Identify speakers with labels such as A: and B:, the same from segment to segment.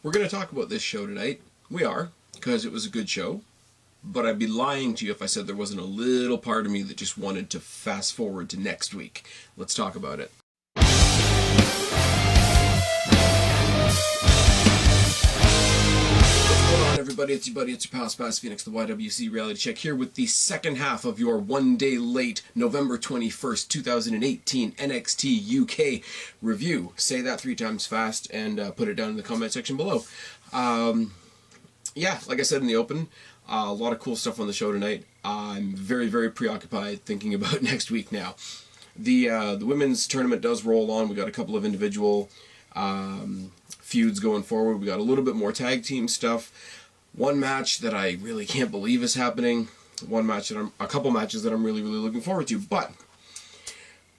A: We're going to talk about this show tonight. We are, because it was a good show. But I'd be lying to you if I said there wasn't a little part of me that just wanted to fast forward to next week. Let's talk about it. What's going on, everybody? It's your buddy, it's your pal Spaz Phoenix, the YWC Reality Check, here with the second half of your one day late November 21st, 2018 NXT UK review. Say that 3 times fast and put it down in the comment section below. Yeah, like I said in the open, a lot of cool stuff on the show tonight. I'm very, very preoccupied thinking about next week now. The women's tournament does roll on. We got a couple of individual feuds going forward. We got a little bit more tag team stuff. One match that I really can't believe is happening. A couple matches that I'm really, really looking forward to. But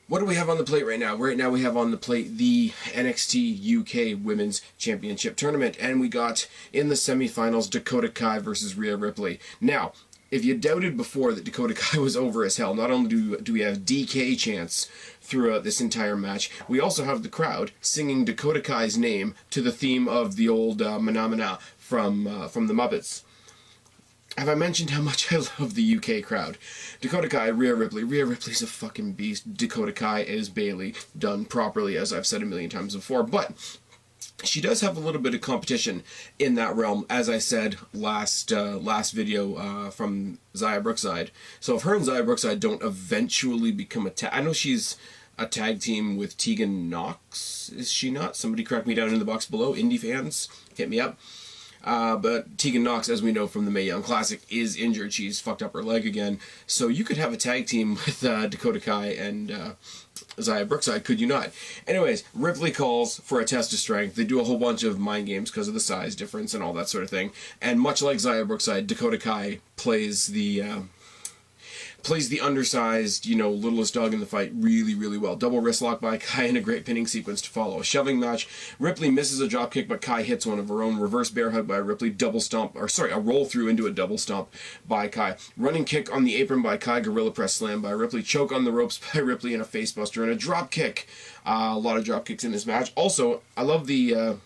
A: what do we have on the plate right now? Right now we have on the plate the NXT UK Women's Championship Tournament. And we got in the semifinals Dakota Kai versus Rhea Ripley. Now, if you doubted before that Dakota Kai was over as hell, not only do we have DK chants throughout this entire match, we also have the crowd singing Dakota Kai's name to the theme of the old Mana Mana from the Muppets. Have I mentioned how much I love the UK crowd? Dakota Kai, Rhea Ripley. Rhea Ripley's a fucking beast. Dakota Kai is Bayley, done properly, as I've said a million times before. But she does have a little bit of competition in that realm, as I said last video from Xia Brookside. So if her and Xia Brookside don't eventually become a tag... I know she's a tag team with Tegan Knox, is she not? Somebody correct me down in the box below. Indie fans, hit me up. But Tegan Knox, as we know from the Mae Young Classic, is injured. She's fucked up her leg again. So you could have a tag team with Dakota Kai and Xia Brookside, could you not? Anyways, Ripley calls for a test of strength. They do a whole bunch of mind games because of the size difference and all that sort of thing. And much like Xia Brookside, Dakota Kai plays the undersized, you know, littlest dog in the fight really, really well. Double wrist lock by Kai and a great pinning sequence to follow. A shoving match. Ripley misses a drop kick, but Kai hits one of her own. Reverse bear hug by Ripley. Double stomp, or sorry, a roll through into a double stomp by Kai. Running kick on the apron by Kai. Gorilla press slam by Ripley. Choke on the ropes by Ripley and a face buster and a drop kick. A lot of drop kicks in this match. Also, I love the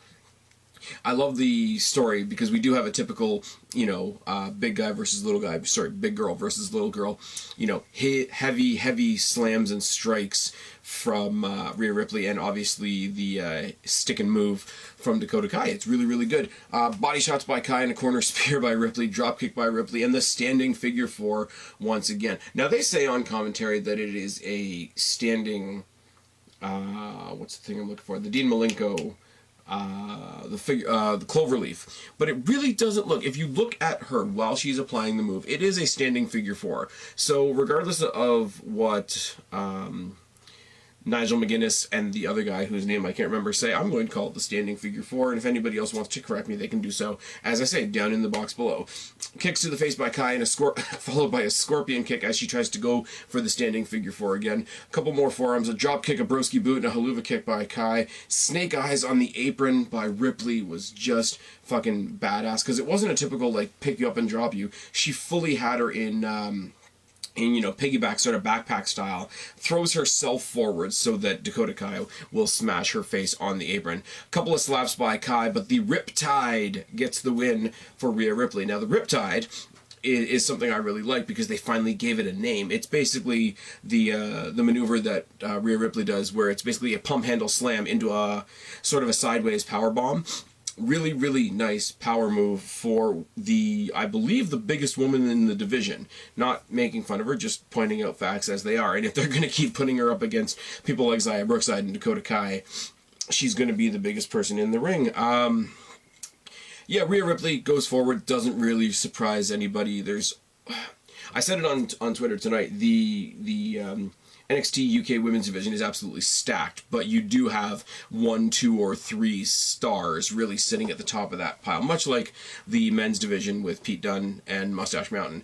A: story because we do have a typical, you know, big guy versus little guy, sorry, big girl versus little girl, you know, heavy slams and strikes from Rhea Ripley, and obviously the stick and move from Dakota Kai. It's really, really good. Body shots by Kai and a corner spear by Ripley, drop kick by Ripley, and the standing figure 4 once again. Now they say on commentary that it is a standing, what's the thing I'm looking for? The Dean Malenko, the cloverleaf, but it really doesn't look, if you look at her while she's applying the move, it is a standing figure 4. So regardless of what Nigel McGuinness and the other guy whose name I can't remember say, I'm going to call it the standing figure 4, and if anybody else wants to correct me, they can do so, as I say, down in the box below. Kicks to the face by Kai and followed by a scorpion kick as she tries to go for the standing figure 4 again. A couple more forearms, a drop kick, a broski boot, and a haluva kick by Kai. Snake eyes on the apron by Ripley was just fucking badass, because it wasn't a typical, like, pick you up and drop you. She fully had her in, you know, piggyback sort of backpack style, throws herself forward so that Dakota Kai will smash her face on the apron. A couple of slaps by Kai, but the Riptide gets the win for Rhea Ripley. Now, the Riptide is something I really like because they finally gave it a name. It's basically the maneuver that Rhea Ripley does, where it's basically a pump handle slam into a sort of a sideways power bomb. Really, really nice power move for I believe, the biggest woman in the division. Not making fun of her, just pointing out facts as they are. And if they're going to keep putting her up against people like Xia Brookside and Dakota Kai, she's going to be the biggest person in the ring. Yeah, Rhea Ripley goes forward, doesn't really surprise anybody. I said it on Twitter tonight, the NXT UK Women's Division is absolutely stacked, but you do have 1, 2, or 3 stars really sitting at the top of that pile, much like the men's division with Pete Dunne and Mustache Mountain.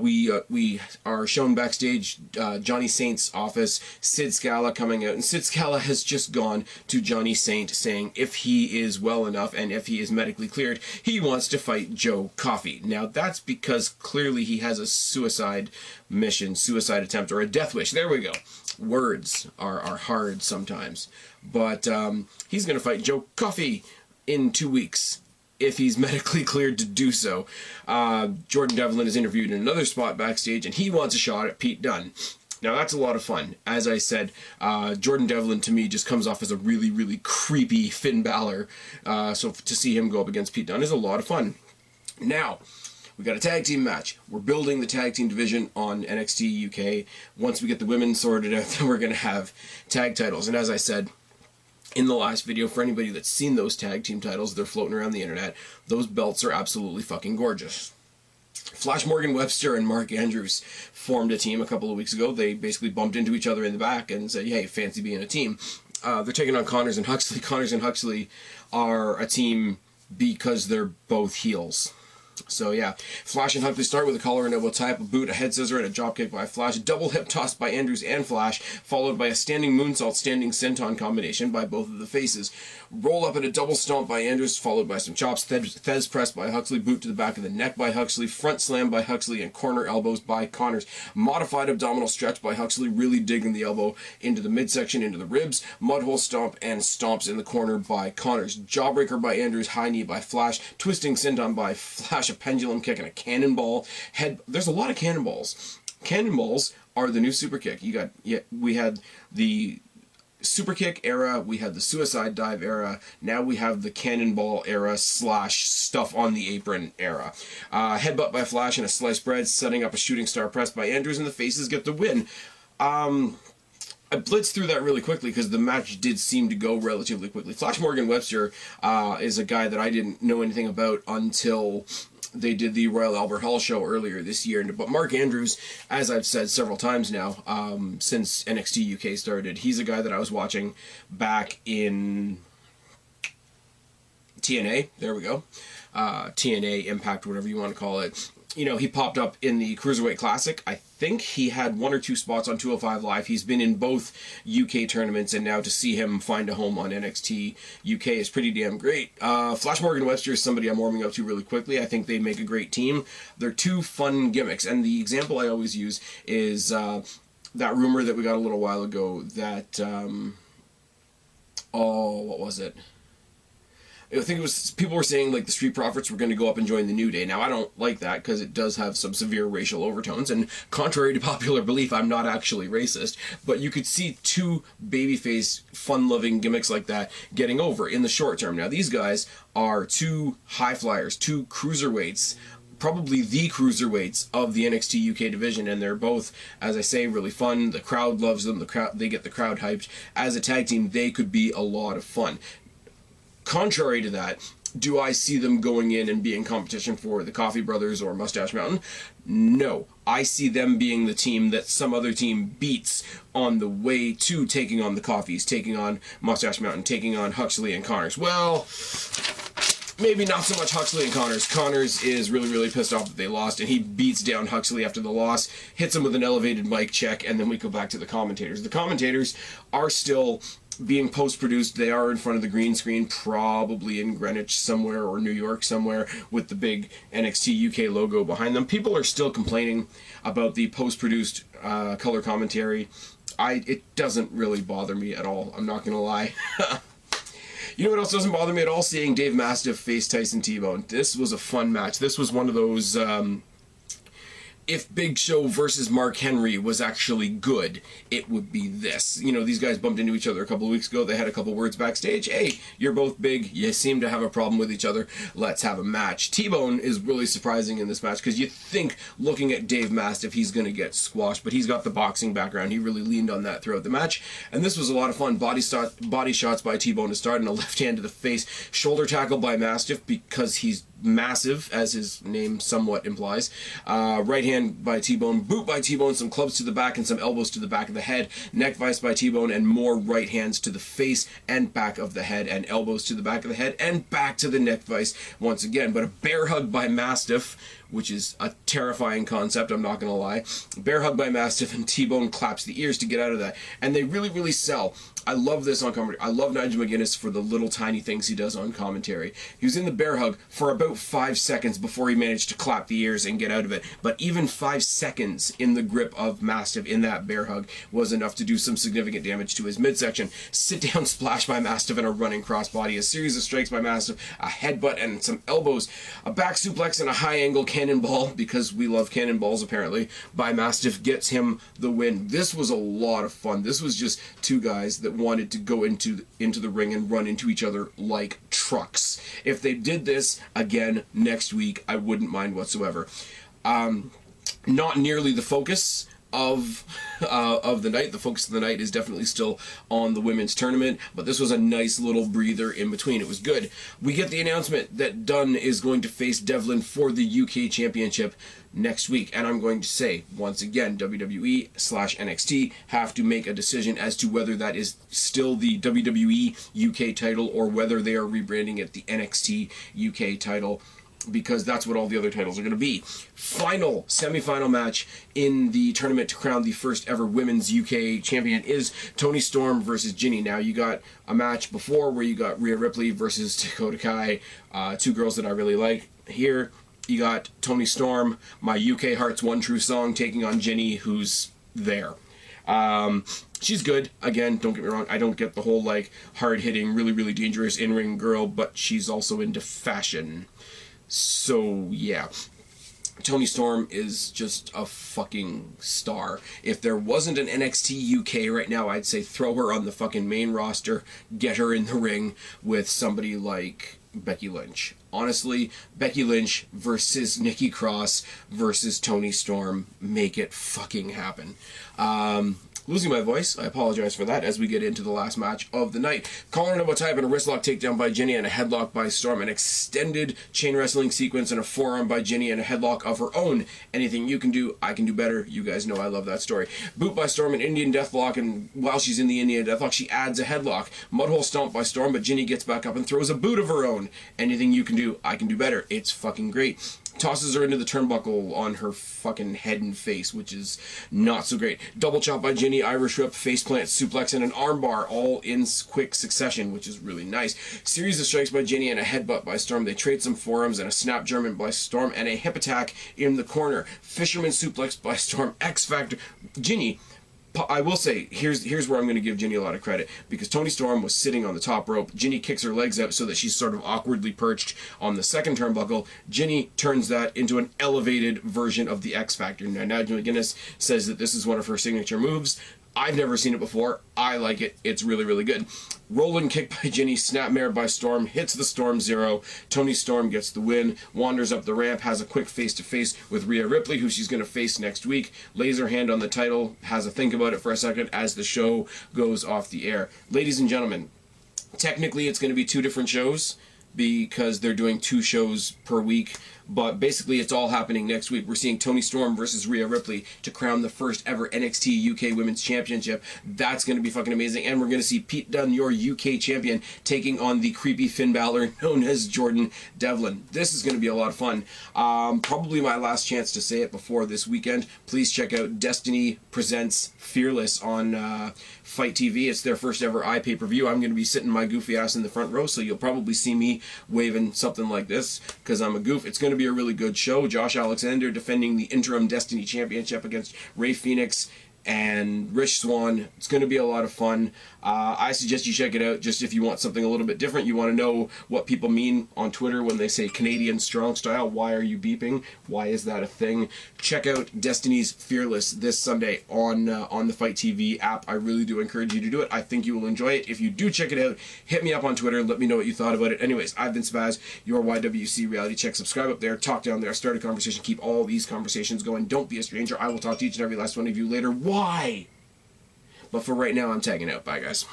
A: We are shown backstage Johnny Saint's office, Sid Scala coming out, and Sid Scala has just gone to Johnny Saint saying if he is well enough and if he is medically cleared, he wants to fight Joe Coffey. Now that's because clearly he has a suicide mission, suicide attempt, or a death wish. There we go. Words are hard sometimes. But he's going to fight Joe Coffey in 2 weeks. if he's medically cleared to do so. Jordan Devlin is interviewed in another spot backstage, and he wants a shot at Pete Dunne. Now, that's a lot of fun. As I said, Jordan Devlin, to me, just comes off as a really, really creepy Finn Balor. So to see him go up against Pete Dunne is a lot of fun. Now, we got a tag team match. We're building the tag team division on NXT UK. Once we get the women sorted out, then we're going to have tag titles. And as I said in the last video, for anybody that's seen those tag team titles, they're floating around the internet. Those belts are absolutely fucking gorgeous. Flash Morgan Webster and Mark Andrews formed a team a couple of weeks ago. They basically bumped into each other in the back and said, hey, fancy being a team. They're taking on Connors and Huxley. Connors and Huxley are a team because they're both heels. So yeah, Flash and Huxley start with a collar and elbow tie-up, a boot, a head scissor, and a dropkick by Flash. A double hip toss by Andrews and Flash, followed by a standing moonsault, standing senton combination by both of the faces. Roll up and a double stomp by Andrews, followed by some chops. Fez press by Huxley, boot to the back of the neck by Huxley, front slam by Huxley, and corner elbows by Connors. Modified abdominal stretch by Huxley, really digging the elbow into the midsection, into the ribs. Mudhole stomp and stomps in the corner by Connors. Jawbreaker by Andrews, high knee by Flash, twisting senton by Flash, a pendulum kick and a cannonball. There's a lot of cannonballs. Cannonballs are the new super kick. We had the super kick era, we had the suicide dive era, now we have the cannonball era / stuff on the apron era. Headbutt by Flash and a sliced bread, setting up a shooting star press by Andrews, and the faces get the win. I blitzed through that really quickly because the match did seem to go relatively quickly. Flash Morgan Webster is a guy that I didn't know anything about until they did the Royal Albert Hall show earlier this year. But Mark Andrews, as I've said several times now, since NXT UK started, he's a guy that I was watching back in TNA. There we go. TNA, Impact, whatever you want to call it. You know, he popped up in the Cruiserweight Classic. I think he had 1 or 2 spots on 205 Live. He's been in both UK tournaments, and now to see him find a home on NXT UK is pretty damn great. Flash Morgan Webster is somebody I'm warming up to really quickly. I think they make a great team. They're 2 fun gimmicks, and the example I always use is that rumor that we got a little while ago that, what was it? I think it was, people were saying like the Street Profits were going to go up and join the New Day. Now, I don't like that because it does have some severe racial overtones, and contrary to popular belief, I'm not actually racist, but you could see 2 babyface, fun-loving gimmicks like that getting over in the short term. Now, these guys are 2 high flyers, 2 cruiserweights, probably the cruiserweights of the NXT UK division, and they're both, as I say, really fun. The crowd loves them. They get the crowd hyped. As a tag team, they could be a lot of fun. Contrary to that, do I see them going in and being competition for the Coffee Brothers or Mustache Mountain? No. I see them being the team that some other team beats on the way to taking on the Coffees, taking on Mustache Mountain, taking on Huxley and Connors. Well, maybe not so much Huxley and Connors. Connors is really, really pissed off that they lost, and he beats down Huxley after the loss, hits him with an elevated mic check, and then we go back to the commentators. The commentators are still being post-produced. They are in front of the green screen, probably in Greenwich somewhere or New York somewhere, with the big NXT UK logo behind them. People are still complaining about the post-produced color commentary. It doesn't really bother me at all, I'm not gonna lie. You know what else doesn't bother me at all? Seeing Dave Mastiff face Tyson T-Bone. This was a fun match. This was one of those if Big Show versus Mark Henry was actually good, it would be this. You know, these guys bumped into each other a couple of weeks ago. They had a couple words backstage. Hey, you're both big. You seem to have a problem with each other. Let's have a match. T-Bone is really surprising in this match because you think, looking at Dave Mastiff, he's going to get squashed, but he's got the boxing background. He really leaned on that throughout the match, and this was a lot of fun. Body shots by T-Bone to start, and a left hand to the face. Shoulder tackle by Mastiff because he's massive, as his name somewhat implies. Right hand by T-Bone, boot by T-Bone, some clubs to the back and some elbows to the back of the head, neck vice by T-Bone, and more right hands to the face and back of the head, and elbows to the back of the head, and back to the neck vice once again. But a bear hug by Mastiff, which is a terrifying concept, I'm not gonna lie. Bear hug by Mastiff, and T-Bone claps the ears to get out of that. And they really, really sell. I love this on commentary. I love Nigel McGuinness for the little tiny things he does on commentary. He was in the bear hug for about about 5 seconds before he managed to clap the ears and get out of it. But even 5 seconds in the grip of Mastiff in that bear hug was enough to do some significant damage to his midsection. Sit down splash by Mastiff and a running crossbody, a series of strikes by Mastiff, a headbutt and some elbows, a back suplex and a high angle cannonball, because we love cannonballs apparently, by Mastiff gets him the win. This was a lot of fun. This was just two guys that wanted to go into the ring and run into each other like trucks. If they did this again next week, I wouldn't mind whatsoever. Not nearly the focus of the night. The focus of the night is definitely still on the women's tournament, but this was a nice little breather in between. It was good. We get the announcement that Dunn is going to face Devlin for the UK Championship next week, and I'm going to say, once again, WWE/NXT have to make a decision as to whether that is still the WWE UK title or whether they are rebranding it the NXT UK title, because that's what all the other titles are going to be. Final semi-final match in the tournament to crown the first ever women's UK champion is Toni Storm versus JINNY. Now, you got a match before where you got RHEA Ripley versus Dakota Kai, two girls that I really like. Here, you got Toni Storm, my UK Heart's One True Song, taking on JINNY, who's there. She's good. Again, don't get me wrong, I don't get the whole, like, hard-hitting, really, really dangerous in-ring girl, but she's also into fashion. So, yeah. Toni Storm is just a fucking star. If there wasn't an NXT UK right now, I'd say throw her on the fucking main roster, get her in the ring with somebody like Becky Lynch. Honestly, Becky Lynch versus Nikki Cross versus Toni Storm. Make it fucking happen. Losing my voice, I apologize for that as we get into the last match of the night. Collar and elbow tie up and a wrist lock takedown by JINNY and a headlock by Storm. An extended chain wrestling sequence and a forearm by JINNY and a headlock of her own. Anything you can do, I can do better. You guys know I love that story. Boot by Storm, an Indian deathlock, and while she's in the Indian deathlock, she adds a headlock. Mudhole stomp by Storm, but JINNY gets back up and throws a boot of her own. Anything you can do, I can do better. It's fucking great. Tosses her into the turnbuckle on her fucking head and face, which is not so great. Double chop by JINNY, Irish whip, faceplant, suplex, and an armbar, all in quick succession, which is really nice. Series of strikes by JINNY and a headbutt by Storm. They trade some forearms and a snap German by Storm and a hip attack in the corner. Fisherman suplex by Storm. X Factor. JINNY, I will say, here's where I'm going to give JINNY a lot of credit, because Toni Storm was sitting on the top rope. JINNY kicks her legs out so that she's sort of awkwardly perched on the second turnbuckle. JINNY turns that into an elevated version of the X Factor. Now, Nigel McGuinness says that this is one of her signature moves. I've never seen it before. I like it. It's really, really good. Rolling kick by JINNY, snapmare by Storm, hits the Storm Zero. Toni Storm gets the win, wanders up the ramp, has a quick face-to-face with RHEA Ripley, who she's going to face next week. Lays her hand on the title, has a think about it for a second as the show goes off the air. Ladies and gentlemen, technically it's going to be 2 different shows because they're doing 2 shows per week. But basically, it's all happening next week. We're seeing Toni Storm versus RHEA Ripley to crown the first ever NXT UK Women's Championship. That's going to be fucking amazing. And we're going to see Pete Dunne, your UK champion, taking on the creepy Finn Balor known as Jordan Devlin. This is going to be a lot of fun. Probably my last chance to say it before this weekend. Please check out Destiny Presents Fearless on Fight TV. It's their first ever iPay-per-view. I'm going to be sitting my goofy ass in the front row, so you'll probably see me waving something like this because I'm a goof. It's going to be a really good show. Josh Alexander defending the interim Destiny Championship against Ray Phoenix and Rich Swann. It's going to be a lot of fun. I suggest you check it out just if you want something a little bit different. You want to know what people mean on Twitter when they say Canadian strong style. Why are you beeping? Why is that a thing? Check out Destiny's Fearless this Sunday on the Fight TV app. I really do encourage you to do it. I think you will enjoy it. If you do check it out, hit me up on Twitter. Let me know what you thought about it. Anyways, I've been Spaz, your YWC Reality Check. Subscribe up there, talk down there, start a conversation, keep all these conversations going. Don't be a stranger. I will talk to each and every last one of you later. Why? But for right now, I'm tagging out. Bye, guys.